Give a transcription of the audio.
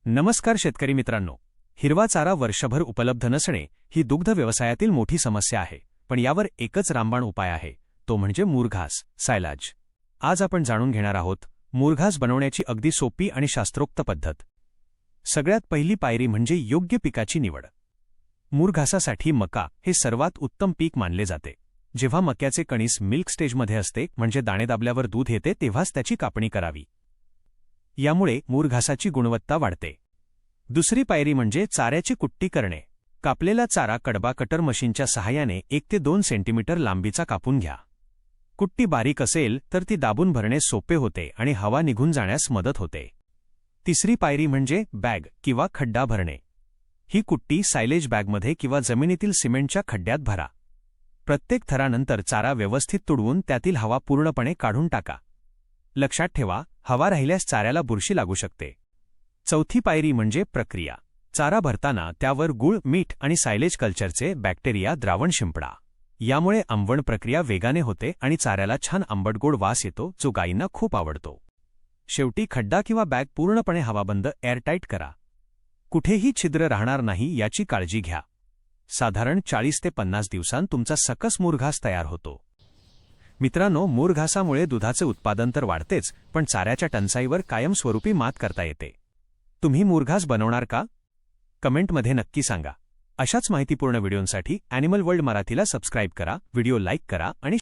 नमस्कार शेतकरी मित्रांनो. हिरवा चारा वर्षभर उपलब्ध नसणे ही दुग्ध व्यवसायातील मोठी समस्या आहे, पण यावर एकच रामबाण उपाय आहे, तो म्हणजे मुरघास सायलाज. आज आपण जाणून घेणार आहोत मुरघास बनवण्याची अगदी सोपी आणि शास्त्रोक्त पद्धत. सगळ्यात पहिली पायरी म्हणजे योग्य पिकाची निवड. मुरघासासाठी मका हे सर्वात उत्तम पीक मानले जाते. जेव्हा मक्याचे कणीस मिल्क स्टेजमध्ये असते, म्हणजे दाणे दाबल्यावर दूध येते, तेव्हाच त्याची कापणी करावी. यामुळे मुरघासाची गुणवत्ता वाढते. दुसरी पायरी म्हणजे चाऱ्याची कुट्टी करणे. कापलेला चारा कडबा कटर मशीनच्या सहाय्याने 1 ते 2 सेंटीमीटर लांबीचा कापून घ्या. कुट्टी बारीक असेल तर ती दाबून भरणे सोपे होते आणि हवा निघून जाण्यास मदत होते. तिसरी पायरी म्हणजे बॅग किंवा खड्डा भरणे. ही कुट्टी सायलेज बॅगमध्ये किंवा जमिनीतील सिमेंटच्या खड्ड्यात भरा. प्रत्येक थरानंतर चारा व्यवस्थित तुडवून त्यातील हवा पूर्णपणे काढून टाका. लक्षात ठेवा, हवा राहिल्यास चाऱ्याला बुरशी लागू शकते. चौथी पायरी म्हणजे प्रक्रिया. चारा भरताना त्यावर गूळ, मीठ आणि सायलेज कल्चरचे बॅक्टेरिया द्रावण शिंपडा. यामुळे आंबवण प्रक्रिया वेगाने होते आणि चाऱ्याला छान आंबटगोड वास येतो, जो गायींना खूप आवडतो. शेवटी खड्डा किंवा बॅग पूर्णपणे हवाबंद एअरटाईट करा. कुठेही छिद्र राहणार नाही याची काळजी घ्या. साधारण 40 ते 50 दिवसांत तुमचा सकस मुरघास तयार होतो. मित्रांनो, मुरघासामुळे दुधाचे उत्पादन तर वाढतेच, पण चाऱ्याच्या टंचाईवर कायमस्वरूपी मात करता येते. तुम्ही मुरघास बनवणार का? कमेंटमध्ये नक्की सांगा. अशाच माहितीपूर्ण व्हिडिओंसाठी ॲनिमल वर्ल्ड मराठीला सबस्क्राईब करा, व्हिडिओ लाईक करा आणि